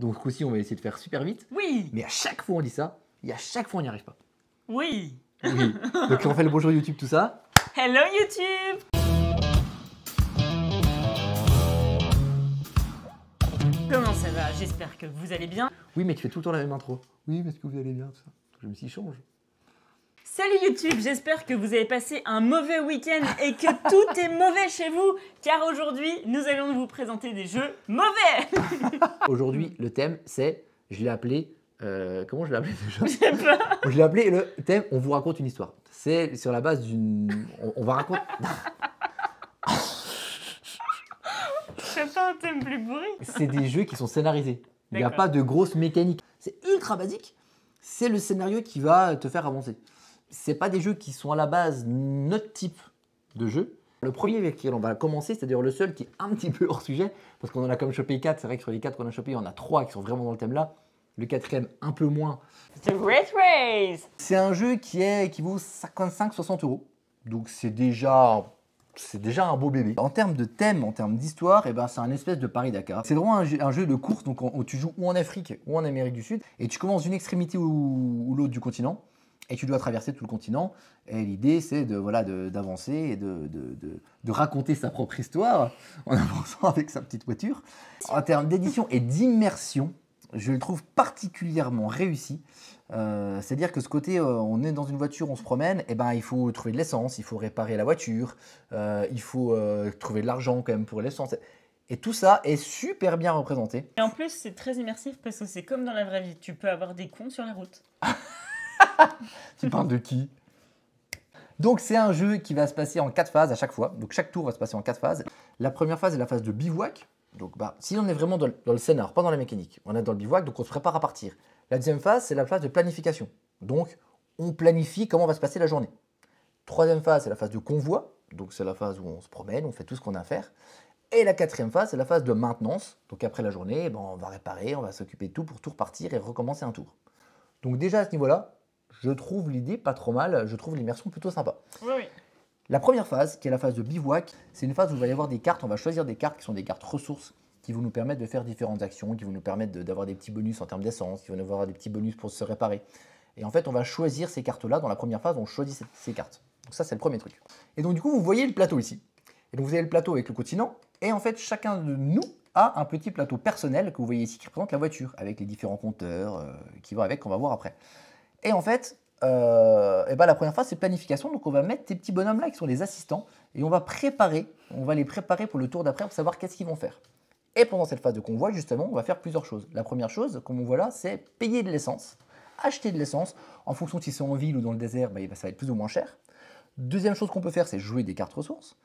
Donc ce coup-ci, on va essayer de faire super vite. Oui. Mais à chaque fois, on dit ça, et à chaque fois, on n'y arrive pas. Oui. Oui. Donc on fait le bonjour YouTube, tout ça. Hello YouTube. Comment ça va? J'espère que vous allez bien. Oui, mais tu fais tout le temps la même intro. Oui, parce que vous allez bien, tout ça. Je me suis dit, change. Salut YouTube, j'espère que vous avez passé un mauvais week-end et que tout est mauvais chez vous, car aujourd'hui, nous allons vous présenter des jeux mauvais. Aujourd'hui, le thème, c'est, je l'ai appelé, comment je l'ai appelé déjà? Je sais pas. Je l'ai appelé le thème, on vous raconte une histoire. C'est sur la base d'une... On va raconter... C'est pas un thème plus pourri. C'est des jeux qui sont scénarisés. Il n'y a D'accord. pas de grosse mécanique. C'est ultra basique. C'est le scénario qui va te faire avancer. C'est pas des jeux qui sont à la base notre type de jeu. Le premier avec lequel on va commencer, c'est d'ailleurs le seul qui est un petit peu hors sujet, parce qu'on en a comme chopé 4. C'est vrai que sur les 4 qu'on a chopé, il y en a 3 qui sont vraiment dans le thème là. Le quatrième, un peu moins. The Great Race. C'est un jeu qui vaut 55-60 €. Donc c'est déjà un beau bébé. En termes de thème, en termes d'histoire, eh ben, c'est un espèce de Paris-Dakar. C'est vraiment un jeu de course, donc tu joues ou en Afrique ou en Amérique du Sud, et tu commences d'une extrémité ou l'autre du continent, et tu dois traverser tout le continent. Et l'idée, c'est d'avancer et de raconter sa propre histoire en avançant avec sa petite voiture. En termes d'édition et d'immersion, je le trouve particulièrement réussi. C'est-à-dire que ce côté, on est dans une voiture, on se promène, et ben, il faut trouver de l'essence, il faut réparer la voiture, il faut trouver de l'argent quand même pour l'essence. Et tout ça est super bien représenté. Et en plus, c'est très immersif parce que c'est comme dans la vraie vie. Tu peux avoir des cons sur la route. Tu parles de qui? Donc c'est un jeu qui va se passer en 4 phases à chaque fois. Donc chaque tour va se passer en 4 phases. La première phase est la phase de bivouac. Donc si on est vraiment dans le scénar, pas dans la mécanique, on est dans le bivouac, donc on se prépare à partir. La deuxième phase, c'est la phase de planification. Donc on planifie comment va se passer la journée. Troisième phase, c'est la phase de convoi. Donc c'est la phase où on se promène, on fait tout ce qu'on a à faire. Et la quatrième phase, c'est la phase de maintenance. Donc après la journée, on va réparer, on va s'occuper de tout pour tout repartir et recommencer un tour. Donc déjà à ce niveau-là, je trouve l'idée pas trop mal, je trouve l'immersion plutôt sympa. Oui, oui. La première phase, qui est la phase de bivouac, c'est une phase où il va y avoir des cartes, on va choisir des cartes qui sont des cartes ressources, qui vont nous permettre de faire différentes actions, qui vont nous permettre d'avoir des petits bonus en termes d'essence, qui vont nous avoir des petits bonus pour se réparer. Et en fait, on va choisir ces cartes-là. Dans la première phase, on choisit ces cartes. Donc ça, c'est le premier truc. Et donc du coup, vous voyez le plateau ici. Et donc vous avez le plateau avec le continent, et en fait, chacun de nous a un petit plateau personnel que vous voyez ici qui représente la voiture, avec les différents compteurs qui vont avec, qu'on va voir après. Et en fait, la première phase, c'est planification. Donc, on va mettre ces petits bonhommes-là qui sont les assistants et on va les préparer pour le tour d'après pour savoir qu'est-ce qu'ils vont faire. Et pendant cette phase de convoi, justement, on va faire plusieurs choses. La première chose, comme on voit là, c'est payer de l'essence, acheter de l'essence. En fonction de si c'est en ville ou dans le désert, ça va être plus ou moins cher. Deuxième chose qu'on peut faire, c'est jouer des cartes ressources.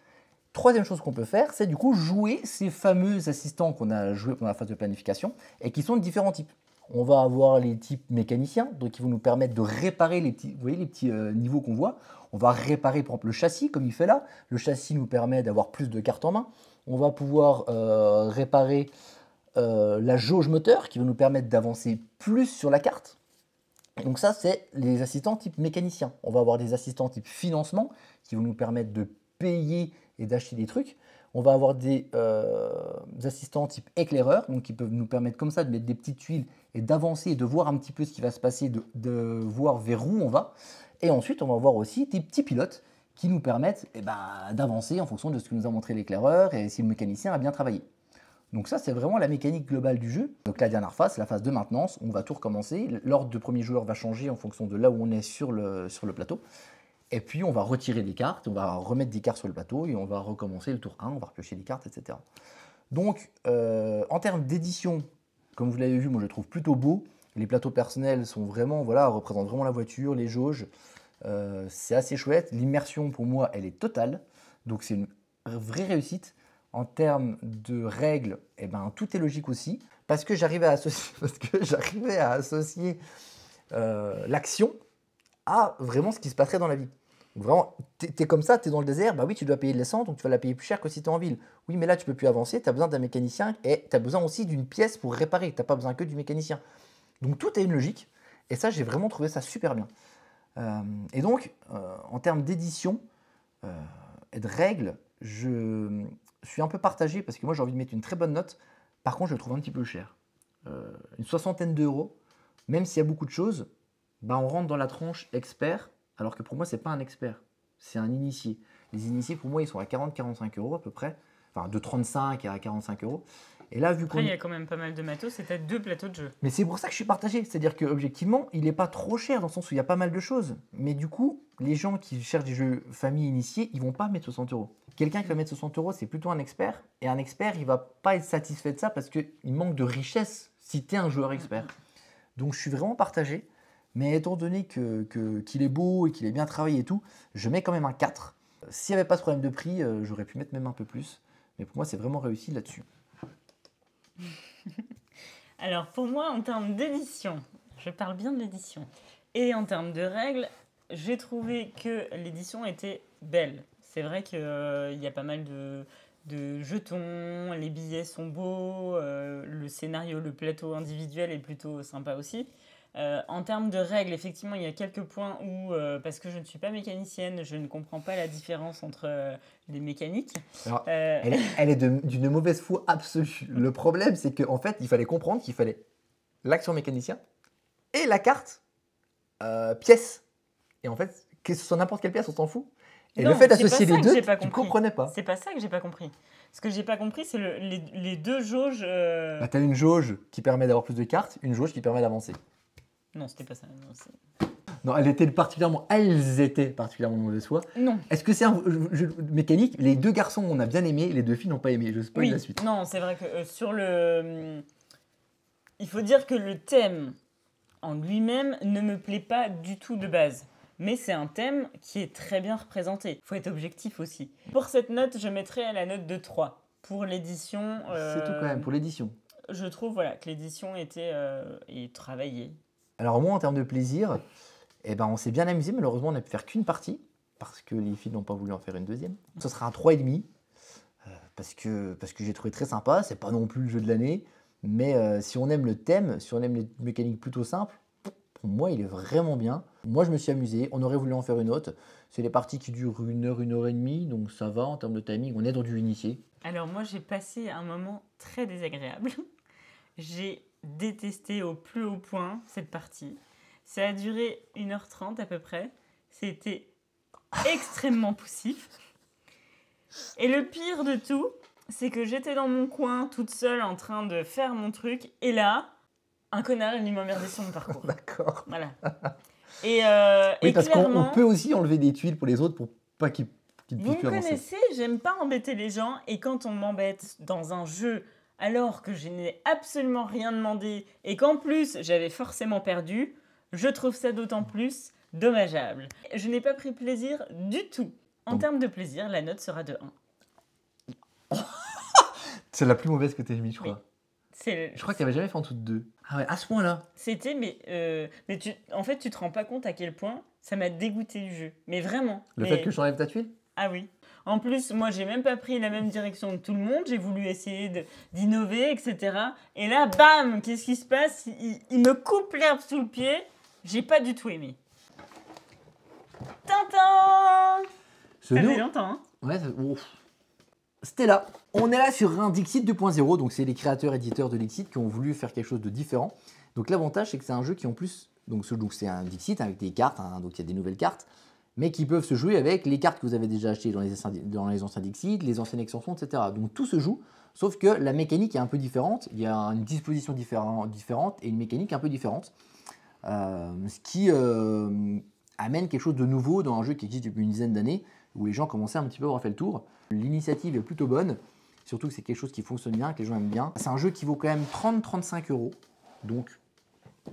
Troisième chose qu'on peut faire, c'est du coup jouer ces fameux assistants qu'on a joués pendant la phase de planification et qui sont de différents types. On va avoir les types mécaniciens, donc qui vont nous permettre de réparer les petits, vous voyez les petits niveaux qu'on voit. On va réparer par exemple le châssis, comme il fait là. Le châssis nous permet d'avoir plus de cartes en main. On va pouvoir réparer la jauge moteur, qui va nous permettre d'avancer plus sur la carte. Donc ça, c'est les assistants type mécanicien. On va avoir des assistants type financement, qui vont nous permettre de payer et d'acheter des trucs. On va avoir des assistants type éclaireur, donc qui peuvent nous permettre comme ça de mettre des petites tuiles et d'avancer et de voir un petit peu ce qui va se passer, de voir vers où on va. Et ensuite, on va avoir aussi des petits pilotes qui nous permettent d'avancer en fonction de ce que nous a montré l'éclaireur et si le mécanicien a bien travaillé. Donc ça, c'est vraiment la mécanique globale du jeu. Donc la dernière phase, c'est la phase de maintenance. On va tout recommencer. L'ordre de premier joueur va changer en fonction de là où on est sur le plateau. Et puis, on va retirer des cartes, on va remettre des cartes sur le plateau et on va recommencer le tour 1, on va repiocher des cartes, etc. Donc, en termes d'édition, comme vous l'avez vu, moi je le trouve plutôt beau. Les plateaux personnels sont vraiment, représentent vraiment la voiture, les jauges. C'est assez chouette. L'immersion, pour moi, elle est totale. Donc, c'est une vraie réussite. En termes de règles, tout est logique aussi. Parce que j'arrivais à associer l'action à vraiment ce qui se passerait dans la vie. Vraiment, t'es comme ça, t'es dans le désert, oui, tu dois payer de l'essence, donc tu vas la payer plus cher que si t'es en ville. Oui, mais là, tu peux plus avancer, t'as besoin d'un mécanicien et t'as besoin aussi d'une pièce pour réparer. T'as pas besoin que du mécanicien. Donc, tout a une logique. Et ça, j'ai vraiment trouvé ça super bien. Et donc, en termes d'édition et de règles, je suis un peu partagé parce que moi, j'ai envie de mettre une très bonne note. Par contre, je le trouve un petit peu cher. une soixantaine d'euros, même s'il y a beaucoup de choses, bah, on rentre dans la tranche expert, alors que pour moi, c'est pas un expert, c'est un initié. Les initiés, pour moi, ils sont à 40-45 euros à peu près, enfin de 35 à 45 euros. Et là, vu Après, qu'on il y a quand même pas mal de matos, c'était 2 plateaux de jeu. Mais c'est pour ça que je suis partagé. C'est-à-dire qu'objectivement, il n'est pas trop cher dans le sens où il y a pas mal de choses. Mais du coup, les gens qui cherchent des jeux famille initiés, ils vont pas mettre 60 euros. Quelqu'un qui va mettre 60 euros, c'est plutôt un expert. Et un expert, il va pas être satisfait de ça parce qu'il manque de richesse si tu es un joueur expert. Donc je suis vraiment partagé. Mais étant donné qu'il est beau et qu'il est bien travaillé et tout, je mets quand même un 4. S'il n'y avait pas ce problème de prix, j'aurais pu mettre même un peu plus. Mais pour moi, c'est vraiment réussi là-dessus. Alors pour moi, en termes d'édition, je parle bien de l'édition, et en termes de règles, j'ai trouvé que l'édition était belle. C'est vrai qu'il y a pas mal de jetons, les billets sont beaux, le scénario, le plateau individuel est plutôt sympa aussi. En termes de règles, effectivement, il y a quelques points où, parce que je ne suis pas mécanicienne, je ne comprends pas la différence entre les mécaniques. Alors, elle est d'une mauvaise foi absolue. Le problème, c'est qu'en fait, il fallait comprendre qu'il fallait l'action mécanicien et la carte pièce. Et en fait, que ce soit n'importe quelle pièce, on s'en fout. Et Non, le fait c'est d'associer pas ça les que deux, j'ai pas tu ne compris. comprenais pas. C'est pas ça que j'ai pas compris. Ce que j'ai pas compris, c'est les deux jauges. Bah, tu as une jauge qui permet d'avoir plus de cartes, une jauge qui permet d'avancer. Non, c'était pas ça. Non, Non, elles étaient particulièrement de mauvaise foi. non. Est-ce que c'est un jeu mécanique? Les deux garçons, on a bien aimé, les deux filles n'ont pas aimé. Je spoil Oui, la suite. non, c'est vrai que sur le. Il faut dire que le thème en lui-même ne me plaît pas du tout de base. Mais c'est un thème qui est très bien représenté. Il faut être objectif aussi. Pour cette note, je mettrais la note de 3. Pour l'édition. C'est tout quand même, pour l'édition. Je trouve voilà, que l'édition était travaillée. Alors moi, en termes de plaisir, eh ben, on s'est bien amusé. Malheureusement, on n'a pu faire qu'une partie parce que les filles n'ont pas voulu en faire une deuxième. Ce sera un 3,5 parce que j'ai trouvé très sympa. C'est pas non plus le jeu de l'année, mais si on aime le thème, si on aime les mécaniques plutôt simples, pour moi, il est vraiment bien. Moi, je me suis amusé. On aurait voulu en faire une autre. C'est les parties qui durent 1 heure et demie, donc ça va en termes de timing. On est dans du initié. Alors moi, j'ai passé un moment très désagréable. J'ai détesté au plus haut point cette partie. Ça a duré 1h30 à peu près. C'était extrêmement poussif. Et le pire de tout, c'est que j'étais dans mon coin, toute seule, en train de faire mon truc. Et là, un connard est venu m'emmerder sur mon parcours. D'accord. Voilà. Et, Oui, et parce clairement, qu'on peut aussi enlever des tuiles pour les autres pour pas qu'ils ne vous puissent me plus avancer. connaissez, j'aime pas embêter les gens. Et quand on m'embête dans un jeu alors que je n'ai absolument rien demandé et qu'en plus j'avais forcément perdu, je trouve ça d'autant plus dommageable. Je n'ai pas pris plaisir du tout. En Donc- termes de plaisir, la note sera de 1. C'est la plus mauvaise que tu aies mis, je crois. Oui. C'est- Je crois que tu n'avais jamais fait en dessous de 2. Ah ouais, à ce point-là. C'était, mais en fait, tu te rends pas compte à quel point ça m'a dégoûté du jeu. Mais vraiment. Le Mais- fait que j'enlève ta tuile? Ah oui. En plus, moi, j'ai même pas pris la même direction que tout le monde. J'ai voulu essayer d'innover, etc. Et là, bam, qu'est-ce qui se passe? Il me coupe l'herbe sous le pied. J'ai pas du tout aimé. Tintin! Ce Ça nous- fait longtemps, hein? Ouais, c'était là. On est là sur un Dixit 2.0, donc c'est les créateurs-éditeurs de Dixit qui ont voulu faire quelque chose de différent. Donc l'avantage, c'est que c'est un jeu qui en plus, donc c'est un Dixit avec des cartes, hein, donc il y a des nouvelles cartes, mais qui peuvent se jouer avec les cartes que vous avez déjà achetées dans les anciens Dixit, les anciennes extensions, etc. Donc tout se joue, sauf que la mécanique est un peu différente, il y a une disposition différente et une mécanique un peu différente, ce qui amène quelque chose de nouveau dans un jeu qui existe depuis une dizaine d'années, où les gens commençaient un petit peu à avoir fait le tour. L'initiative est plutôt bonne, surtout que c'est quelque chose qui fonctionne bien, que les gens aiment bien. C'est un jeu qui vaut quand même 30-35 €, donc on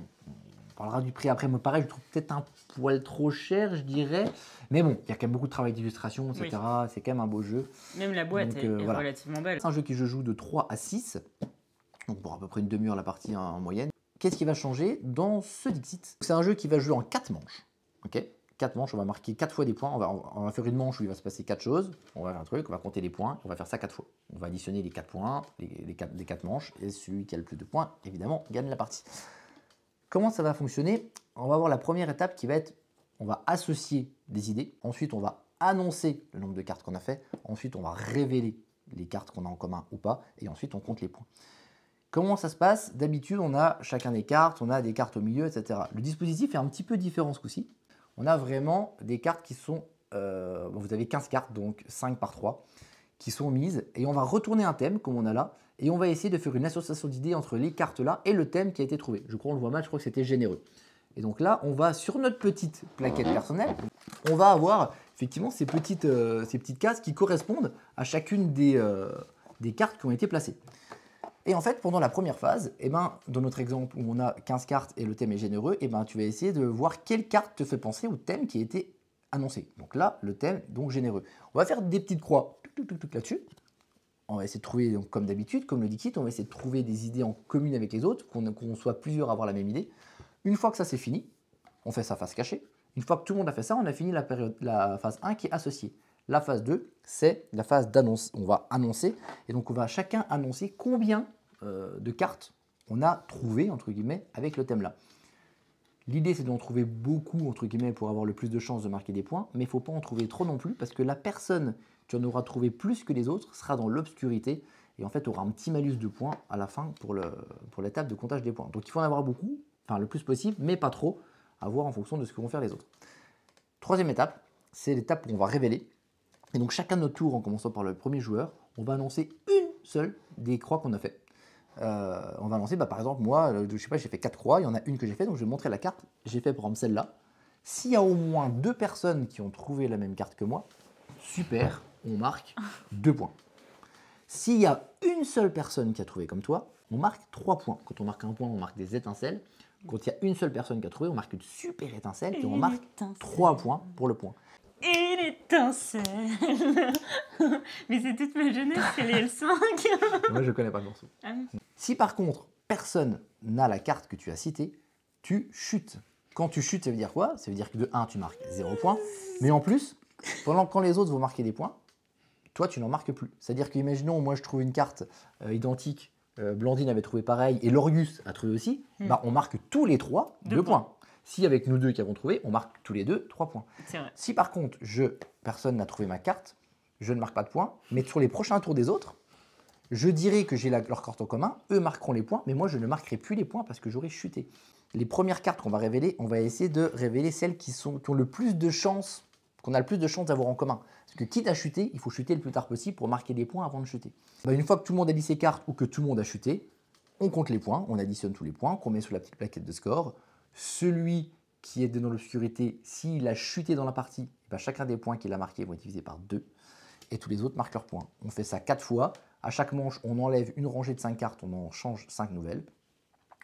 parlera du prix après, me paraît, je trouve peut-être un poil trop cher, je dirais. Mais bon, il y a quand même beaucoup de travail d'illustration, etc. Oui. C'est quand même un beau jeu. Même la boîte Donc, est voilà. relativement belle. C'est un jeu qui je joue de 3 à 6, donc pour à peu près une demi-heure la partie en moyenne. Qu'est-ce qui va changer dans ce Dixit? C'est un jeu qui va jouer en 4 manches. Ok, 4 manches, on va marquer 4 fois des points. On va faire une manche où il va se passer 4 choses. On va faire un truc, on va compter les points. On va faire ça 4 fois. On va additionner les 4 points, les 4 manches. Et celui qui a le plus de points, évidemment, gagne la partie. Comment ça va fonctionner? On va avoir la première étape qui va être, on va associer des idées. Ensuite, on va annoncer le nombre de cartes qu'on a fait. Ensuite, on va révéler les cartes qu'on a en commun ou pas. Et ensuite, on compte les points. Comment ça se passe? D'habitude, on a chacun des cartes, on a des cartes au milieu, etc. Le dispositif est un petit peu différent ce coup-ci. On a vraiment des cartes qui sont... vous avez 15 cartes, donc 5 par 3, qui sont mises. Et on va retourner un thème, comme on a là, et on va essayer de faire une association d'idées entre les cartes là et le thème qui a été trouvé. Je crois qu'on le voit mal, je crois que c'était généreux. Et donc là, on va sur notre petite plaquette personnelle, on va avoir effectivement ces petites cases qui correspondent à chacune des cartes qui ont été placées. Et en fait, pendant la première phase, dans notre exemple où on a 15 cartes et le thème est généreux, tu vas essayer de voir quelle carte te fait penser au thème qui a été annoncé. Donc là, le thème, donc généreux. On va faire des petites croix là-dessus. On va essayer de trouver, donc, comme d'habitude, comme le dit Kit, on va essayer de trouver des idées en commune avec les autres, qu'on soit plusieurs à avoir la même idée. Une fois que ça c'est fini, on fait sa phase cachée. Une fois que tout le monde a fait ça, on a fini la phase 1 qui est associée. La phase 2, c'est la phase d'annonce. On va annoncer, et donc on va chacun annoncer combien de cartes on a trouvé, entre guillemets, avec le thème là. L'idée, c'est d'en trouver beaucoup, entre guillemets, pour avoir le plus de chances de marquer des points, mais il ne faut pas en trouver trop non plus, parce que la personne qui en aura trouvé plus que les autres sera dans l'obscurité, et en fait aura un petit malus de points à la fin pour l'étape de comptage des points. Donc il faut en avoir beaucoup, enfin le plus possible, mais pas trop, à voir en fonction de ce que vont faire les autres. Troisième étape, c'est l'étape où on va révéler. Et donc chacun de notre tour, en commençant par le premier joueur, on va annoncer une seule des croix qu'on a fait. On va annoncer, par exemple, moi, je sais pas, j'ai fait 4 croix, il y en a une que j'ai fait, donc je vais montrer la carte. J'ai fait par exemple celle-là. S'il y a au moins 2 personnes qui ont trouvé la même carte que moi, super, on marque 2 points. S'il y a une seule personne qui a trouvé comme toi, on marque 3 points. Quand on marque un point, on marque des étincelles. Quand il y a une seule personne qui a trouvé, on marque une super étincelle et on marque 3 points pour le point. Et l'étincelle. Mais c'est toute ma jeunesse, c'est les L5. Moi, je connais pas le morceau. Ah oui. Si par contre, personne n'a la carte que tu as citée, tu chutes. Quand tu chutes, ça veut dire quoi? Ça veut dire que de 1, tu marques 0 points. Mais en plus, quand les autres vont marquer des points, toi, tu n'en marques plus. C'est-à-dire qu'imaginons, moi, je trouve une carte identique, Blandine avait trouvé pareil, et Lorius a trouvé aussi, on marque tous les 3 2 points. Si avec nous deux qui avons trouvé, on marque tous les deux 3 points. C'est vrai. Si par contre, personne n'a trouvé ma carte, je ne marque pas de points, mais sur les prochains tours des autres, je dirai que j'ai leur carte en commun, eux marqueront les points, mais moi je ne marquerai plus les points parce que j'aurai chuté. Les premières cartes qu'on va révéler, on va essayer de révéler celles qui ont le plus de chances, qu'on a le plus de chances d'avoir en commun. Parce que quitte à chuter, il faut chuter le plus tard possible pour marquer des points avant de chuter. Une fois que tout le monde a dit ses cartes ou que tout le monde a chuté, on compte les points, on additionne tous les points qu'on met sur la petite plaquette de score. Celui qui est dans l'obscurité, s'il a chuté dans la partie, chacun des points qu'il a marqués vont être divisés par 2 et tous les autres marquent leurs points. On fait ça 4 fois. À chaque manche, on enlève une rangée de 5 cartes, on en change 5 nouvelles.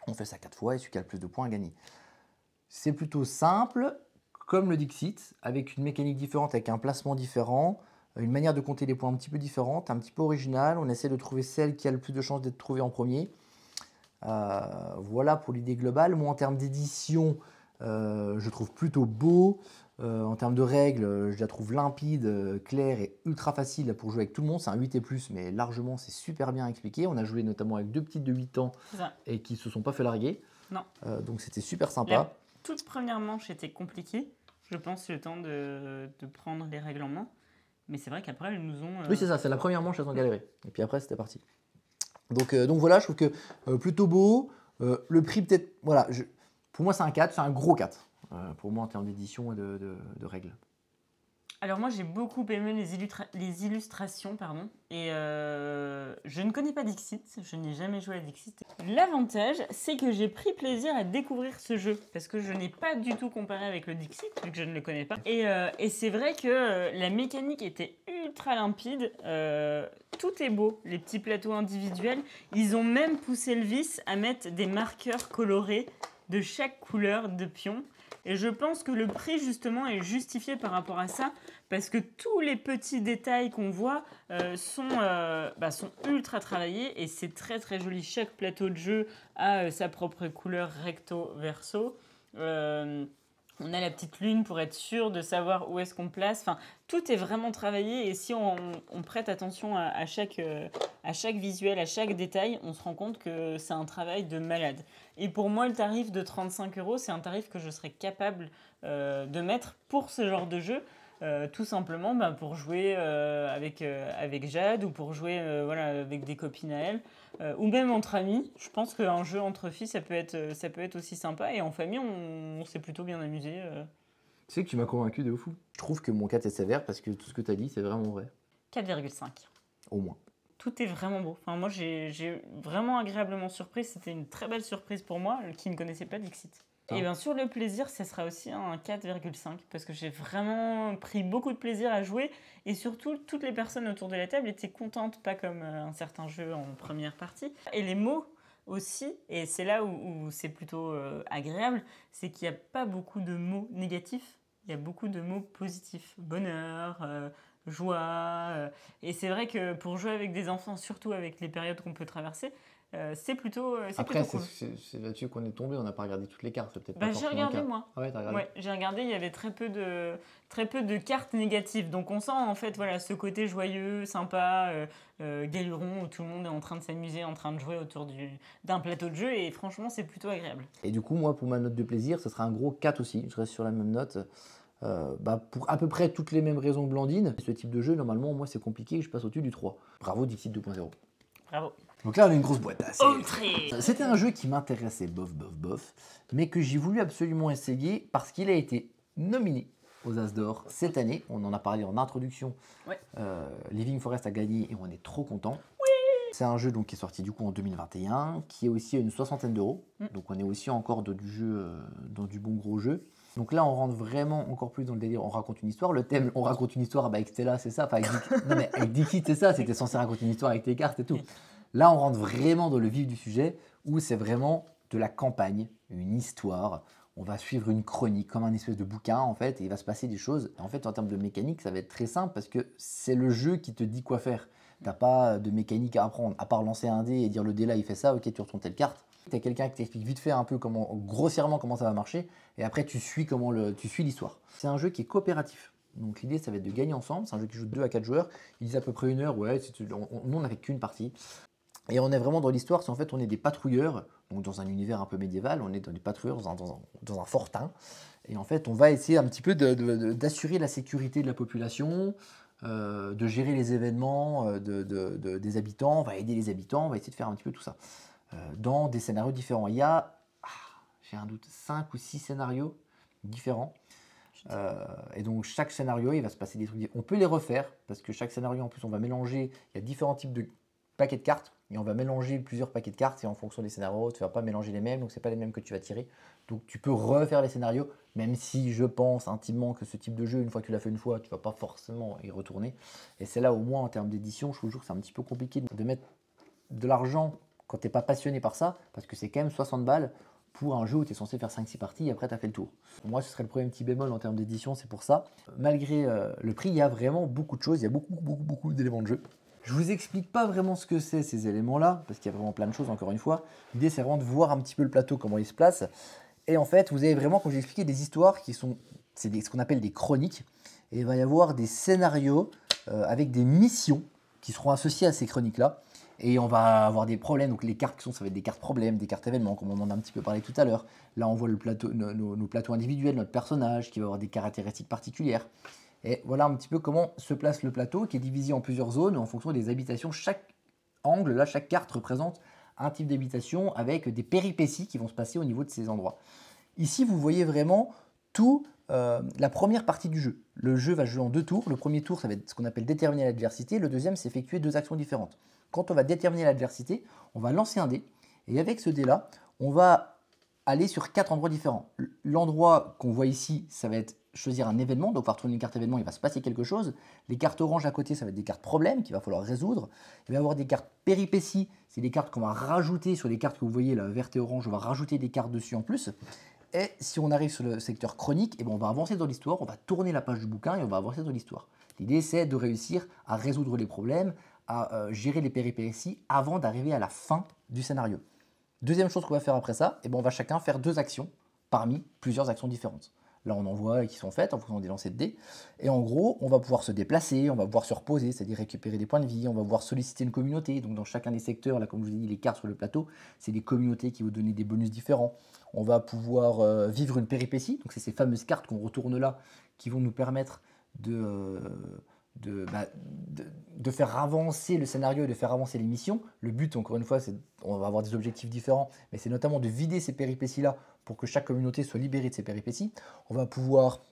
On fait ça 4 fois et celui qui a le plus de points a gagné. C'est plutôt simple, comme le Dixit, avec une mécanique différente, avec un placement différent, une manière de compter les points un petit peu différente, un petit peu originale. On essaie de trouver celle qui a le plus de chances d'être trouvée en premier. Voilà pour l'idée globale. Moi, en termes d'édition, je trouve plutôt beau. En termes de règles, je la trouve limpide, claire et ultra facile pour jouer avec tout le monde. C'est un 8 et plus, mais largement, c'est super bien expliqué. On a joué notamment avec 2 petites de 8 ans et qui ne se sont pas fait larguer. Non. Donc, c'était super sympa. La toute première manche était compliquée. Je pense le temps de prendre les règles en main. Mais c'est vrai qu'après, elles nous ont... Oui, c'est ça. C'est la première manche, elles ont galéré. Et puis après, c'était parti. Donc voilà, je trouve que plutôt beau. Le prix, peut-être... Voilà, pour moi, c'est un 4. C'est un gros 4. Pour moi, en termes d'édition et de règles. Alors moi, j'ai beaucoup aimé les illustrations, et je ne connais pas Dixit, je n'ai jamais joué à Dixit. L'avantage, c'est que j'ai pris plaisir à découvrir ce jeu, parce que je n'ai pas du tout comparé avec le Dixit, vu que je ne le connais pas. Et c'est vrai que la mécanique était ultra limpide, tout est beau, les petits plateaux individuels. Ils ont même poussé le vice à mettre des marqueurs colorés de chaque couleur de pion. Et je pense que le prix, justement, est justifié par rapport à ça, parce que tous les petits détails qu'on voit sont ultra travaillés, et c'est très très joli. Chaque plateau de jeu a sa propre couleur recto-verso. On a la petite lune pour être sûr de savoir où est-ce qu'on place. Enfin, tout est vraiment travaillé, et si on prête attention à chaque visuel, à chaque détail, on se rend compte que c'est un travail de malade. Et pour moi, le tarif de 35 €, c'est un tarif que je serais capable de mettre pour ce genre de jeu. tout simplement pour jouer avec Jade ou pour jouer voilà, avec des copines à elle, ou même entre amis. Je pense qu'un jeu entre filles, ça peut être aussi sympa, et en famille, on s'est plutôt bien amusé. Tu sais que tu m'as convaincu de fou. Je trouve que mon 4 est sévère parce que tout ce que tu as dit, c'est vraiment vrai. 4,5. Au moins. Tout est vraiment beau. Enfin, moi, j'ai vraiment agréablement surpris. C'était une très belle surprise pour moi, qui ne connaissait pas Dixit. Et bien sûr, le plaisir, ce sera aussi un 4,5 parce que j'ai vraiment pris beaucoup de plaisir à jouer, et surtout, toutes les personnes autour de la table étaient contentes, pas comme un certain jeu en première partie. Et les mots aussi, et c'est là où c'est plutôt agréable, c'est qu'il n'y a pas beaucoup de mots négatifs, il y a beaucoup de mots positifs. Bonheur, joie. Et c'est vrai que pour jouer avec des enfants, surtout avec les périodes qu'on peut traverser, c'est plutôt Après, cool. c'est là-dessus qu'on est tombé, on n'a pas regardé toutes les cartes. Peut-être J'ai regardé, moi. Ah ouais, t'as regardé. Ouais, j'ai regardé, il y avait très peu de cartes négatives. Donc on sent en fait voilà, ce côté joyeux, sympa, galuron, où tout le monde est en train de s'amuser, en train de jouer autour d'un plateau de jeu, et franchement, c'est plutôt agréable. Et du coup, moi, pour ma note de plaisir, ce sera un gros 4 aussi. Je reste sur la même note. Pour à peu près toutes les mêmes raisons que Blandine. Ce type de jeu, normalement, moi, c'est compliqué. Je passe au-dessus du 3. Bravo, Dixit 2.0. Bravo. Donc là, on a une grosse boîte. Entrée. C'était un jeu qui m'intéressait, bof, mais que j'ai voulu absolument essayer parce qu'il a été nominé aux As d'Or cette année. On en a parlé en introduction. Ouais. Living Forest a gagné et on est trop content. C'est un jeu donc, qui est sorti du coup en 2021, qui est aussi à une soixantaine d'euros. Donc on est aussi encore dans du bon gros jeu. Donc là, on rentre vraiment encore plus dans le délire. On raconte une histoire. Le thème, on raconte une histoire avec Stella, c'est ça. Enfin, avec Dixit, c'est ça. C'était censé raconter une histoire avec tes cartes et tout. Là, on rentre vraiment dans le vif du sujet, où c'est vraiment de la campagne, une histoire. On va suivre une chronique, comme un espèce de bouquin, en fait, et il va se passer des choses. En fait, en termes de mécanique, ça va être très simple, parce que c'est le jeu qui te dit quoi faire. T'as pas de mécanique à apprendre, à part lancer un dé et dire le dé là, il fait ça, ok, tu retournes telle carte. Tu as quelqu'un qui t'explique vite fait un peu grossièrement comment ça va marcher, et après tu suis l'histoire. C'est un jeu qui est coopératif. Donc l'idée, ça va être de gagner ensemble. C'est un jeu qui joue de 2 à 4 joueurs. Ils disent à peu près 1 heure. Ouais, nous, on n'a fait qu'une partie. Et on est vraiment dans l'histoire, c'est en fait on est des patrouilleurs, donc dans un univers un peu médiéval, on est dans des patrouilleurs dans un fortin, et en fait on va essayer un petit peu d'assurer la sécurité de la population, de gérer les événements des habitants, on va aider les habitants, on va essayer de faire un petit peu tout ça, dans des scénarios différents. Il y a, j'ai un doute, 5 ou 6 scénarios différents. Et donc chaque scénario, il va se passer des trucs. On peut les refaire, parce que chaque scénario, en plus, on va mélanger, il y a différents types de paquets de cartes, et on va mélanger plusieurs paquets de cartes, et en fonction des scénarios, tu ne vas pas mélanger les mêmes, donc c'est pas les mêmes que tu vas tirer. Donc tu peux refaire les scénarios, même si je pense intimement que ce type de jeu, une fois que tu l'as fait une fois, tu ne vas pas forcément y retourner. Et c'est là, au moins, en termes d'édition, je vous jure que c'est un petit peu compliqué de mettre de l'argent quand tu n'es pas passionné par ça, parce que c'est quand même 60 balles pour un jeu où tu es censé faire 5-6 parties et après tu as fait le tour. Moi, ce serait le premier petit bémol en termes d'édition, c'est pour ça. Malgré le prix, il y a vraiment beaucoup de choses, il y a beaucoup d'éléments de jeu. Je vous explique pas vraiment ce que c'est ces éléments-là, parce qu'il y a vraiment plein de choses, encore une fois. L'idée, c'est vraiment de voir un petit peu le plateau, comment il se place. Et en fait, vous avez vraiment, comme j'ai expliqué, des histoires qui sont ce qu'on appelle des chroniques. Et il va y avoir des scénarios avec des missions qui seront associées à ces chroniques-là. Et on va avoir des problèmes, donc les cartes ça va être des cartes problèmes, des cartes événements, comme on en a un petit peu parlé tout à l'heure. Là, on voit le plateau, nos plateaux individuels, notre personnage qui va avoir des caractéristiques particulières. Et voilà un petit peu comment se place le plateau, qui est divisé en plusieurs zones en fonction des habitations. Chaque angle, là, chaque carte représente un type d'habitation avec des péripéties qui vont se passer au niveau de ces endroits. Ici, vous voyez vraiment tout la première partie du jeu. Le jeu va jouer en 2 tours. Le premier tour, ça va être ce qu'on appelle déterminer l'adversité. Le deuxième, c'est effectuer 2 actions différentes. Quand on va déterminer l'adversité, on va lancer un dé. Et avec ce dé-là, on va aller sur 4 endroits différents. L'endroit qu'on voit ici, ça va être choisir un événement. Donc, on va retourner une carte événement, il va se passer quelque chose. Les cartes oranges à côté, ça va être des cartes problèmes qu'il va falloir résoudre. Il va y avoir des cartes péripéties. C'est des cartes qu'on va rajouter sur les cartes que vous voyez, là, verte et orange. On va rajouter des cartes dessus en plus. Et si on arrive sur le secteur chronique, on va avancer dans l'histoire, on va tourner la page du bouquin et on va avancer dans l'histoire. L'idée, c'est de réussir à résoudre les problèmes, à gérer les péripéties avant d'arriver à la fin du scénario. Deuxième chose qu'on va faire après ça, on va chacun faire 2 actions parmi plusieurs actions différentes. Là, on en voit qui sont faites en fonction des lancers de dés. Et en gros, on va pouvoir se déplacer, on va pouvoir se reposer, c'est-à-dire récupérer des points de vie, on va pouvoir solliciter une communauté. Donc, dans chacun des secteurs, là, comme je vous ai dit, les cartes sur le plateau, c'est des communautés qui vont donner des bonus différents. On va pouvoir vivre une péripétie. Donc, c'est ces fameuses cartes qu'on retourne là qui vont nous permettre de faire avancer le scénario et de faire avancer les missions. Le but, encore une fois, c'est on va avoir des objectifs différents, mais c'est notamment de vider ces péripéties-là pour que chaque communauté soit libérée de ces péripéties. On va pouvoir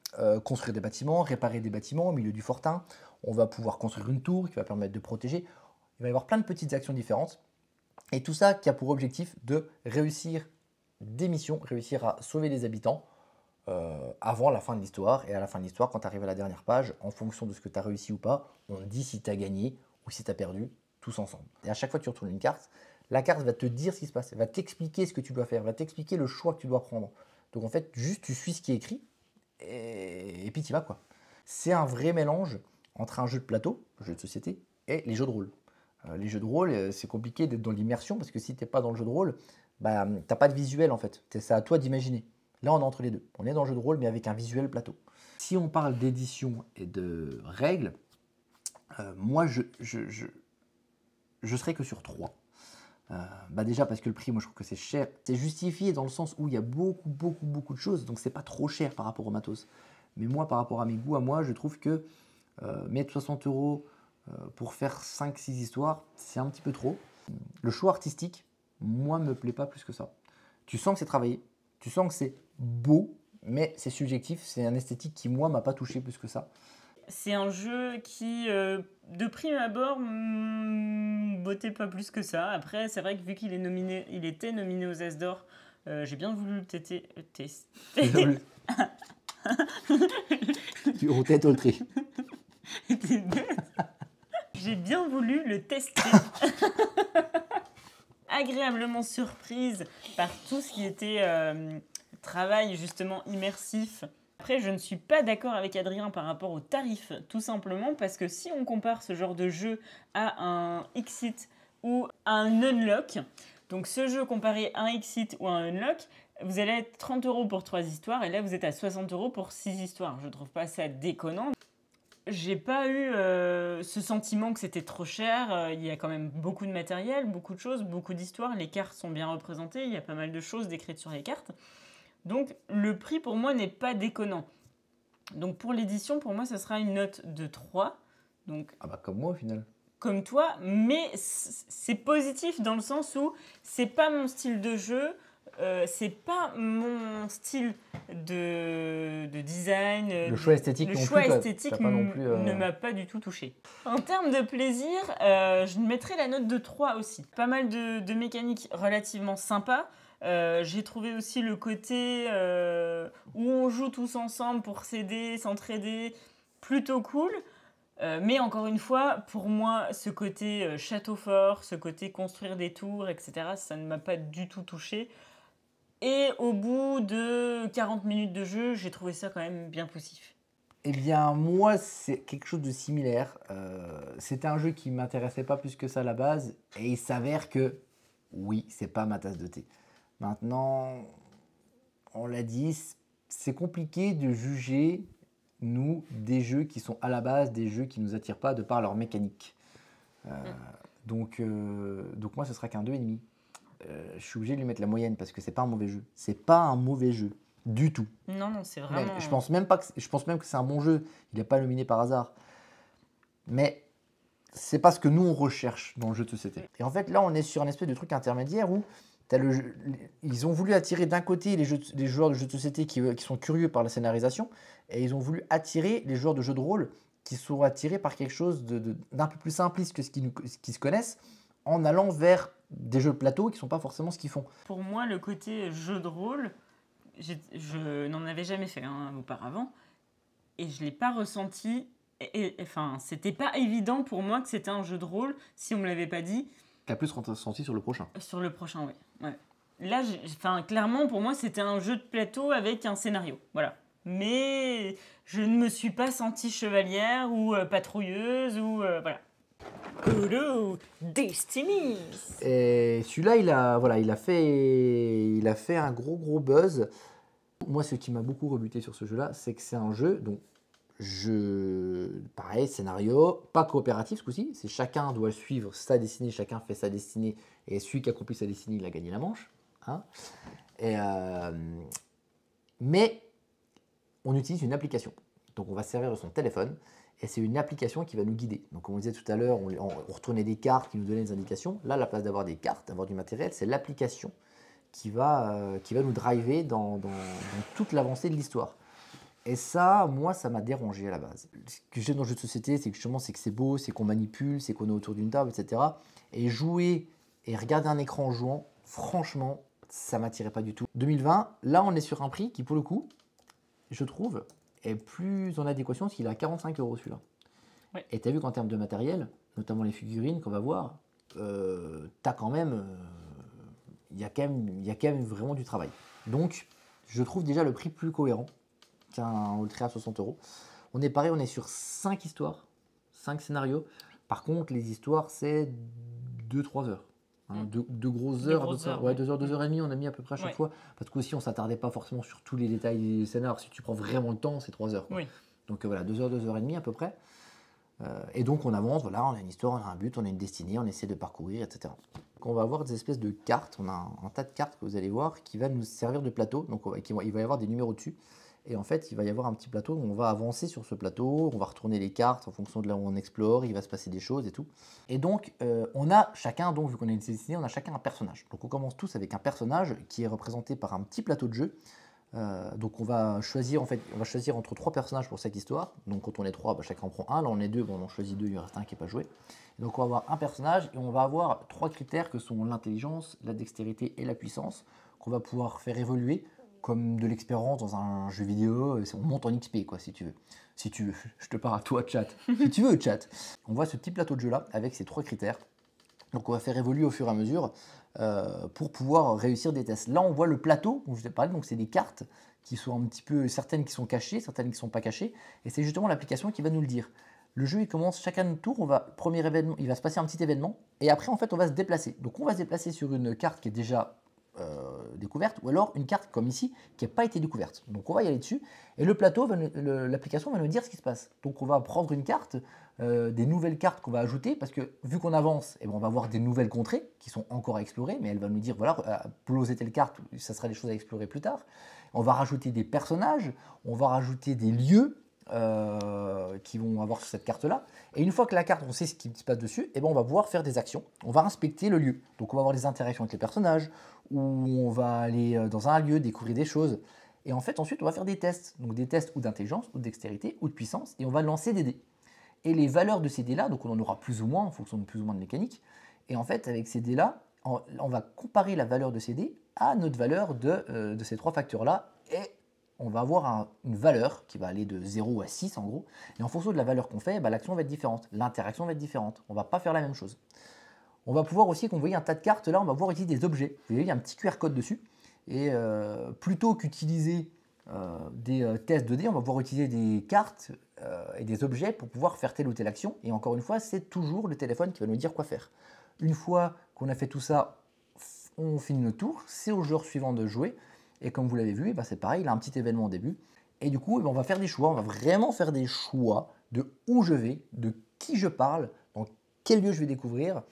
construire des bâtiments, réparer des bâtiments au milieu du fortin. On va pouvoir construire une tour qui va permettre de protéger. Il va y avoir plein de petites actions différentes. Et tout ça qui a pour objectif de réussir des missions, réussir à sauver les habitants avant la fin de l'histoire. Et à la fin de l'histoire, quand tu arrives à la dernière page, en fonction de ce que tu as réussi ou pas, on te dit si tu as gagné ou si tu as perdu, tous ensemble. Et à chaque fois que tu retournes une carte, la carte va te dire ce qui se passe, elle va t'expliquer ce que tu dois faire, va t'expliquer le choix que tu dois prendre. Donc en fait, juste tu suis ce qui est écrit et puis tu y vas quoi. C'est un vrai mélange entre un jeu de plateau, jeu de société, et les jeux de rôle. Les jeux de rôle, c'est compliqué d'être dans l'immersion parce que si tu n'es pas dans le jeu de rôle, bah, tu n'as pas de visuel en fait. C'est à toi d'imaginer. Là, on est entre les deux. On est dans le jeu de rôle, mais avec un visuel plateau. Si on parle d'édition et de règles, moi, je serais que sur 3. Déjà parce que le prix, moi, je trouve que c'est cher. C'est justifié dans le sens où il y a beaucoup de choses, donc c'est pas trop cher par rapport au matos. Mais moi, par rapport à mes goûts, à moi, je trouve que mettre 60 € pour faire 5-6 histoires, c'est un petit peu trop. Le choix artistique, moi, me plaît pas plus que ça. Tu sens que c'est travaillé, tu sens que c'est beau, mais c'est subjectif, c'est un esthétique qui, moi, m'a pas touché plus que ça. C'est un jeu qui, de prime abord, bottait pas plus que ça. Après, c'est vrai que vu qu'il était nominé aux As d'Or, j'ai bien voulu le tester. Tu retêtes au tri. J'ai bien voulu le tester. Agréablement surprise par tout ce qui était travail justement immersif. Après, je ne suis pas d'accord avec Adrien par rapport au tarif, tout simplement parce que si on compare ce genre de jeu à un Exit ou à un Unlock, donc ce jeu comparé à un Exit ou à un Unlock, vous allez être 30 € pour 3 histoires et là vous êtes à 60 € pour 6 histoires. Je trouve pas ça déconnant. J'ai pas eu ce sentiment que c'était trop cher. Il y a quand même beaucoup de matériel, beaucoup de choses, beaucoup d'histoires. Les cartes sont bien représentées. Il y a pas mal de choses décrites sur les cartes. Donc le prix pour moi n'est pas déconnant. Donc pour l'édition, pour moi, ce sera une note de 3. Donc, Comme moi au final. Comme toi, mais c'est positif dans le sens où c'est pas mon style de jeu. C'est pas mon style de design. Le choix esthétique, ne m'a pas du tout touché. En termes de plaisir, je mettrais la note de 3 aussi. Pas mal de mécaniques relativement sympas. J'ai trouvé aussi le côté où on joue tous ensemble pour s'aider, s'entraider, plutôt cool. Mais encore une fois, pour moi, ce côté château fort, ce côté construire des tours, etc., ça ne m'a pas du tout touché. Et au bout de 40 minutes de jeu, j'ai trouvé ça quand même bien poussif. Eh bien, moi, c'est quelque chose de similaire. C'était un jeu qui ne m'intéressait pas plus que ça à la base. Et il s'avère que, oui, c'est pas ma tasse de thé. Maintenant, on l'a dit, c'est compliqué de juger, nous, des jeux qui sont à la base des jeux qui ne nous attirent pas de par leur mécanique. Donc moi, ce sera qu'un 2,5. Je suis obligé de lui mettre la moyenne parce que c'est pas un mauvais jeu. C'est pas un mauvais jeu du tout. Non, c'est vraiment. Même, je pense même que c'est un bon jeu. Il n'est pas nominé par hasard. Mais c'est pas ce que nous on recherche dans le jeu de société. Et en fait, là, on est sur un espèce de truc intermédiaire où ils ont voulu attirer d'un côté les joueurs de jeux de société qui sont curieux par la scénarisation, et ils ont voulu attirer les joueurs de jeux de rôle qui sont attirés par quelque chose d'un peu plus simpliste que ce qu'ils se connaissent, en allant vers des jeux de plateau qui ne sont pas forcément ce qu'ils font. Pour moi, le côté jeu de rôle, je n'en avais jamais fait auparavant, et je ne l'ai pas ressenti. Enfin, c'était pas évident pour moi que c'était un jeu de rôle si on me l'avait pas dit. T'as plus ressenti sur le prochain. Sur le prochain, oui. Ouais. Là, clairement, pour moi, c'était un jeu de plateau avec un scénario. Voilà. Mais je ne me suis pas sentie chevalière ou patrouilleuse ou voilà. Destiny. Et celui-là, il a fait un gros buzz. Moi, ce qui m'a beaucoup rebuté sur ce jeu-là, c'est que c'est un jeu, donc pareil, scénario, pas coopératif ce coup-ci, c'est chacun doit suivre sa destinée, chacun fait sa destinée, et celui qui accomplit sa destinée, il a gagné la manche. Hein. Mais on utilise une application Donc on va se servir de son téléphone et c'est une application qui va nous guider. Donc comme on disait tout à l'heure, on retournait des cartes qui nous donnaient des indications. Là, à la place d'avoir des cartes, d'avoir du matériel, c'est l'application qui va nous driver dans toute l'avancée de l'histoire. Et ça, moi, ça m'a dérangé à la base. Ce que j'aime dans le jeu de société, c'est que justement, c'est que c'est beau, c'est qu'on manipule, c'est qu'on est autour d'une table, etc. Et jouer et regarder un écran en jouant, franchement, ça m'attirait pas du tout. 2020, là, on est sur un prix qui, pour le coup, je trouve, est plus en adéquation parce qu'il est à 45 € celui-là. Ouais. Et tu as vu qu'en termes de matériel, notamment les figurines qu'on va voir, t'as quand même, il y a quand même vraiment du travail. Donc, je trouve déjà le prix plus cohérent qu'un Ultra à 60 €. On est pareil, on est sur 5 histoires, 5 scénarios. Par contre, les histoires, c'est 2-3 heures. Hein, de grosses heures, grosses à peu heures, près. ouais. 2 heures, 2 heures et demie, on a mis à peu près à chaque Ouais. fois. Parce qu'aussi, on ne s'attardait pas forcément sur tous les détails des scénarios. Si tu prends vraiment le temps, c'est 3 heures. Quoi. Oui. Donc voilà, 2 heures, 2 heures et demie à peu près. Et donc on avance, voilà, on a une histoire, on a un but, on a une destinée, on essaie de parcourir, etc. Donc on va avoir des espèces de cartes, on a un tas de cartes que vous allez voir qui va nous servir de plateau. Donc il va y avoir des numéros dessus. Et en fait, il va y avoir un petit plateau où on va avancer sur ce plateau, on va retourner les cartes en fonction de là où on explore, il va se passer des choses et tout. Et donc, on a chacun, donc, vu qu'on a une destinée, on a chacun un personnage. Donc, on commence tous avec un personnage qui est représenté par un petit plateau de jeu. Donc, on va choisir entre 3 personnages pour cette histoire. Donc, quand on est 3, chacun en prend un. Là, on est 2, bon, on choisit 2, il en reste un qui n'est pas joué. Et donc, on va avoir un personnage et on va avoir 3 critères que sont l'intelligence, la dextérité et la puissance qu'on va pouvoir faire évoluer comme de l'expérience dans un jeu vidéo, on monte en XP quoi si tu veux. Si tu veux, je te parle à toi chat. Si tu veux chat. On voit ce petit plateau de jeu là avec ces 3 critères. Donc on va faire évoluer au fur et à mesure pour pouvoir réussir des tests. Là on voit le plateau dont je t'ai parlé, donc c'est des cartes qui sont un petit peu, certaines qui sont cachées, certaines qui ne sont pas cachées, et c'est justement l'application qui va nous le dire. Le jeu il commence chacun de notre tour, premier événement, il va se passer un petit événement, et après en fait on va se déplacer. Donc on va se déplacer sur une carte qui est déjà découverte, ou alors une carte comme ici qui n'a pas été découverte. Donc on va y aller dessus et le plateau, l'application va nous dire ce qui se passe. Donc on va prendre une carte, des nouvelles cartes qu'on va ajouter parce que vu qu'on avance, on va voir des nouvelles contrées qui sont encore à explorer, mais elle va nous dire voilà, poser telle carte, ça sera des choses à explorer plus tard. On va rajouter des personnages, on va rajouter des lieux qui vont avoir sur cette carte-là. Et une fois que la carte, on sait ce qui se passe dessus, on va pouvoir faire des actions. On va inspecter le lieu. Donc on va avoir des interactions avec les personnages, ou on va aller dans un lieu, découvrir des choses. Et en fait, ensuite, on va faire des tests. Donc des tests ou d'intelligence, ou de dextérité, ou de puissance, et on va lancer des dés. Et les valeurs de ces dés-là, donc on en aura plus ou moins, en fonction de plus ou moins de mécanique. Et en fait, avec ces dés-là, on va comparer la valeur de ces dés à notre valeur de ces 3 facteurs-là, et on va avoir une valeur qui va aller de 0 à 6 en gros, et en fonction de la valeur qu'on fait, l'action va être différente, l'interaction va être différente, on ne va pas faire la même chose. On va pouvoir aussi, quand vous voyez un tas de cartes là, on va pouvoir utiliser des objets. Vous voyez, il y a un petit QR code dessus, et plutôt qu'utiliser des tests 2D, on va pouvoir utiliser des cartes et des objets pour pouvoir faire telle ou telle action, et encore une fois, c'est toujours le téléphone qui va nous dire quoi faire. Une fois qu'on a fait tout ça, on finit notre tour, c'est au joueur suivant de jouer. Et comme vous l'avez vu, c'est pareil, il a un petit événement au début. Et du coup, on va faire des choix, on va vraiment faire des choix de où je vais, de qui je parle, dans quel lieu je vais découvrir.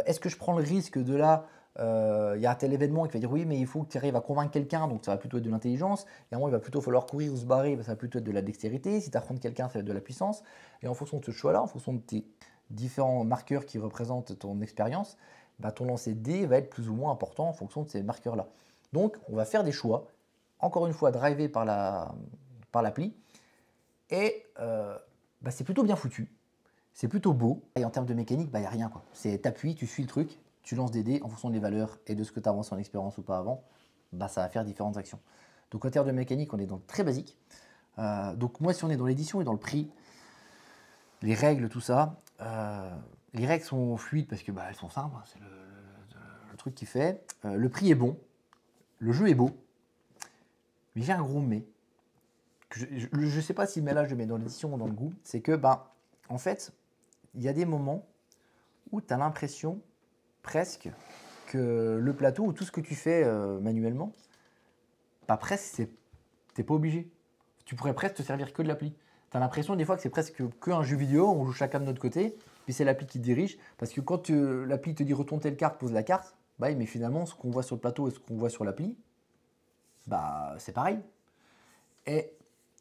Est-ce que je prends le risque de là, il y a un tel événement qui va dire oui, mais il faut que tu arrives à convaincre quelqu'un, donc ça va plutôt être de l'intelligence. Et à un moment, il va plutôt falloir courir ou se barrer, ça va plutôt être de la dextérité. Si tu affrontes quelqu'un, ça va être de la puissance. Et en fonction de ce choix-là, en fonction de tes différents marqueurs qui représentent ton expérience, ton lancer de dés va être plus ou moins important en fonction de ces marqueurs-là. Donc, on va faire des choix, encore une fois, drivé par l'appli, et c'est plutôt bien foutu, c'est plutôt beau, et en termes de mécanique, il n'y a rien. C'est t'appuies, tu suis le truc, tu lances des dés en fonction des valeurs et de ce que tu avances en expérience ou pas avant, ça va faire différentes actions. Donc, en termes de mécanique, on est dans le très basique. Donc, moi, si on est dans l'édition et dans le prix, les règles, tout ça, les règles sont fluides parce que elles sont simples, c'est le truc qui fait. Le prix est bon. Le jeu est beau, mais j'ai un gros mais. Je ne sais pas si mais là je mets dans l'édition ou dans le goût. C'est que, en fait, il y a des moments où tu as l'impression presque que le plateau ou tout ce que tu fais manuellement, presque, t'es pas obligé. Tu pourrais presque te servir que de l'appli. Tu as l'impression des fois que c'est presque qu'un jeu vidéo, on joue chacun de notre côté, puis c'est l'appli qui te dirige. Parce que quand l'appli te dit retourne telle carte, pose la carte, mais finalement, ce qu'on voit sur le plateau et ce qu'on voit sur l'appli, c'est pareil. Et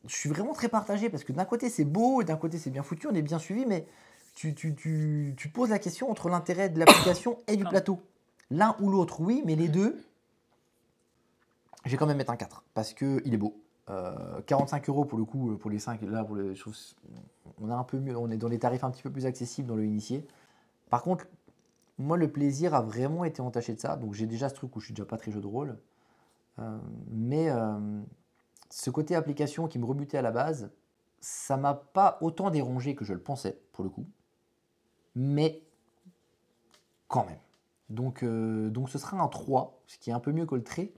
je suis vraiment très partagé parce que d'un côté c'est beau et d'un côté c'est bien foutu, on est bien suivi, mais tu te poses la question entre l'intérêt de l'application et du plateau. L'un ou l'autre, oui, mais les deux, je vais quand même mettre un 4 parce qu'il est beau. 45 € pour le coup, pour les 5, là, pour les choses, on a un peu mieux, on est dans les tarifs un petit peu plus accessibles dans le initié. Par contre, moi, le plaisir a vraiment été entaché de ça. Donc, j'ai déjà ce truc où je suis déjà pas très jeu de rôle. Mais ce côté application qui me rebutait à la base, ça m'a pas autant dérangé que je le pensais, pour le coup. Mais quand même. Donc ce sera un 3, ce qui est un peu mieux que le trait.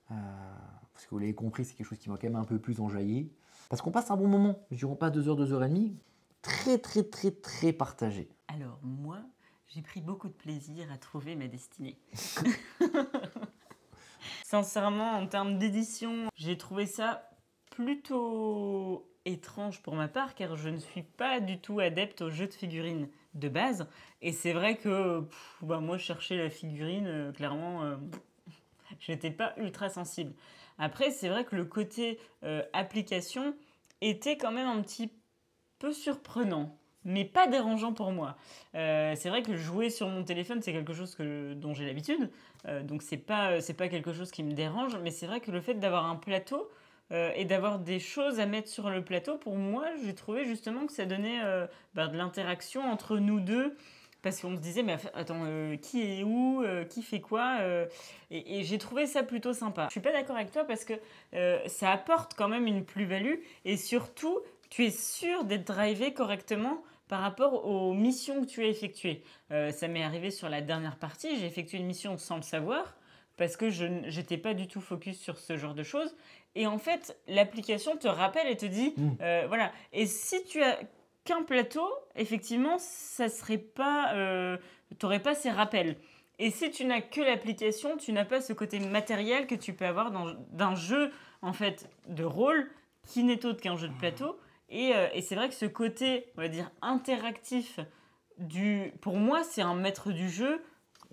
Parce que vous l'avez compris, c'est quelque chose qui m'a quand même un peu plus enjaillé. Parce qu'on passe un bon moment. Je dirais pas 2 heures, 2 heures et demie. Très, très, très, très partagé. Alors, moi, j'ai pris beaucoup de plaisir à trouver ma destinée. Sincèrement, en termes d'édition, j'ai trouvé ça plutôt étrange pour ma part, car je ne suis pas du tout adepte aux jeux de figurines de base. Et c'est vrai que moi, chercher la figurine, clairement, je n'étais pas ultra sensible. Après, c'est vrai que le côté application était quand même un petit peu surprenant, mais pas dérangeant pour moi. C'est vrai que jouer sur mon téléphone, c'est quelque chose dont j'ai l'habitude, donc c'est pas quelque chose qui me dérange, mais c'est vrai que le fait d'avoir un plateau et d'avoir des choses à mettre sur le plateau, pour moi, j'ai trouvé justement que ça donnait de l'interaction entre nous deux, parce qu'on se disait, mais attends, qui est où, qui fait quoi et j'ai trouvé ça plutôt sympa. Je suis pas d'accord avec toi parce que ça apporte quand même une plus-value et surtout, tu es sûr d'être drivé correctement par rapport aux missions que tu as effectuées. Ça m'est arrivé sur la dernière partie, j'ai effectué une mission sans le savoir parce que je n'étais pas du tout focus sur ce genre de choses. Et en fait, l'application te rappelle et te dit, voilà. Et si tu as qu'un plateau, effectivement, ça serait pas, t'aurais pas ces rappels. Et si tu n'as que l'application, tu n'as pas ce côté matériel que tu peux avoir d'un jeu en fait de rôle qui n'est autre qu'un jeu de plateau. Et c'est vrai que ce côté, on va dire, interactif pour moi, c'est un maître du jeu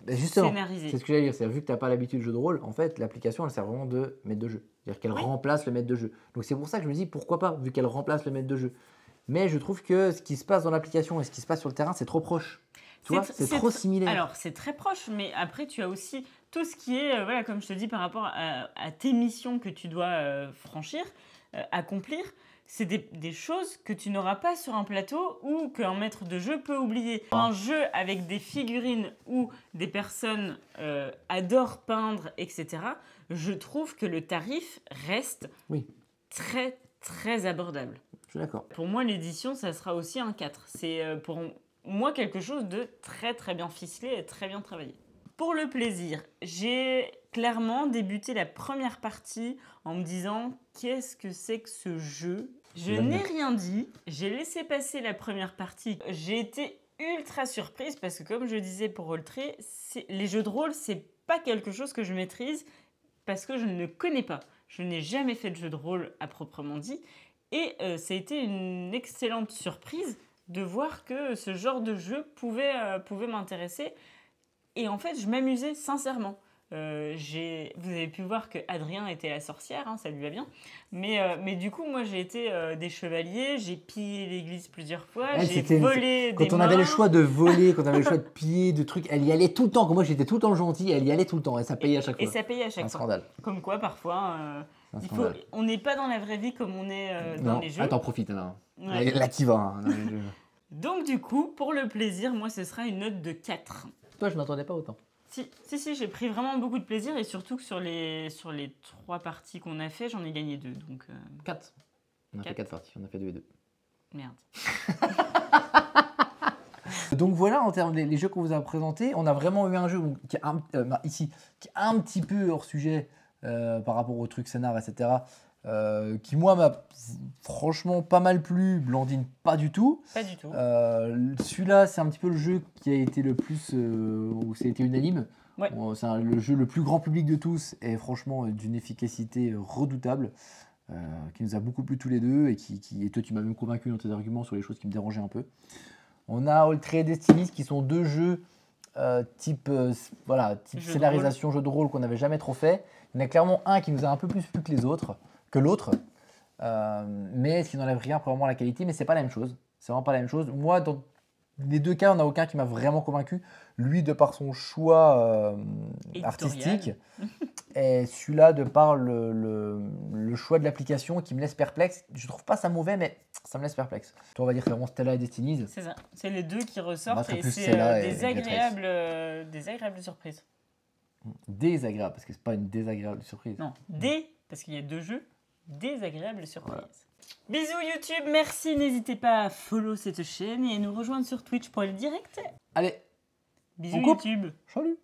scénarisé. C'est ce que j'allais dire. C'est vu que tu n'as pas l'habitude de jeu de rôle, en fait, l'application, elle sert vraiment de maître de jeu. C'est-à-dire qu'elle remplace le maître de jeu. Donc c'est pour ça que je me dis, pourquoi pas, vu qu'elle remplace le maître de jeu. Mais je trouve que ce qui se passe dans l'application et ce qui se passe sur le terrain, c'est trop proche. Tu vois, c'est trop similaire. Alors, c'est très proche, mais après, tu as aussi tout ce qui est, voilà, comme je te dis, par rapport à tes missions que tu dois franchir, accomplir. C'est des choses que tu n'auras pas sur un plateau ou qu'un maître de jeu peut oublier. Un jeu avec des figurines où des personnes adorent peindre, etc., je trouve que le tarif reste très, très abordable. Je suis d'accord. Pour moi, l'édition, ça sera aussi un 4. C'est pour moi quelque chose de très, très bien ficelé et très bien travaillé. Pour le plaisir, j'ai clairement débuté la première partie en me disant qu'est-ce que c'est que ce jeu ? Je n'ai rien dit, j'ai laissé passer la première partie. J'ai été ultra surprise parce que comme je disais pour Rolltree, les jeux de rôle, c'est pas quelque chose que je maîtrise parce que je ne connais pas. Je n'ai jamais fait de jeu de rôle à proprement dit et ça a été une excellente surprise de voir que ce genre de jeu pouvait m'intéresser. Et en fait, je m'amusais sincèrement. Vous avez pu voir que Adrien était la sorcière, hein, ça lui va bien. Mais du coup, moi, j'ai été des chevaliers, j'ai pillé l'église plusieurs fois, j'ai volé des Quand on avait le choix de voler, quand on avait le choix de piller, de trucs, elle y allait tout le temps. Quand moi, j'étais tout le temps gentil, elle y allait tout le temps. Et ça payait à chaque fois. Et ça payait à chaque fois. Scandale. Comme quoi, parfois, on n'est pas dans la vraie vie comme on est dans les jeux. Ah, t'en profites, là. Ouais. Là, t'y vas. Hein, dans les jeux. Donc, du coup, pour le plaisir, moi, ce sera une note de 4. Toi, je m'attendais pas autant. Si, j'ai pris vraiment beaucoup de plaisir et surtout que sur les 3 parties qu'on a fait, j'en ai gagné 2. Donc 4. On a fait 4 parties, on a fait 2 et 2. Merde. Donc voilà, en termes des jeux qu'on vous a présentés, on a vraiment eu un jeu qui est un petit peu hors sujet par rapport au truc scénar, etc. Qui moi m'a franchement pas mal plu, Blandine pas du tout. Pas du tout. Celui-là c'est un petit peu le jeu qui a été le plus, où ça a été unanime. Ouais. C'est le jeu le plus grand public de tous et franchement d'une efficacité redoutable, qui nous a beaucoup plu tous les deux et toi tu m'as même convaincu dans tes arguments sur les choses qui me dérangeaient un peu. On a Rolltree et Destinies qui sont 2 jeux type scénarisation, jeu de rôle qu'on n'avait jamais trop fait. Il y en a clairement un qui nous a un peu plus plu que l'autre. Mais ce qui n'enlève rien probablement à la qualité, mais c'est pas la même chose. C'est vraiment pas la même chose. Moi, dans les deux cas, on n'a aucun qui m'a vraiment convaincu. Lui, de par son choix artistique, et celui-là, de par le choix de l'application qui me laisse perplexe. Je trouve pas ça mauvais, mais ça me laisse perplexe. Toi, on va dire vraiment Stella et Destinies. C'est ça. C'est les deux qui ressortent et plus c'est Stella et des agréables surprises. Désagréable, parce que c'est pas une désagréable surprise. Non, parce qu'il y a deux jeux, désagréables surprises. Voilà. Bisous YouTube, merci. N'hésitez pas à follow cette chaîne et à nous rejoindre sur Twitch pour le direct. Allez, bisous YouTube. Salut.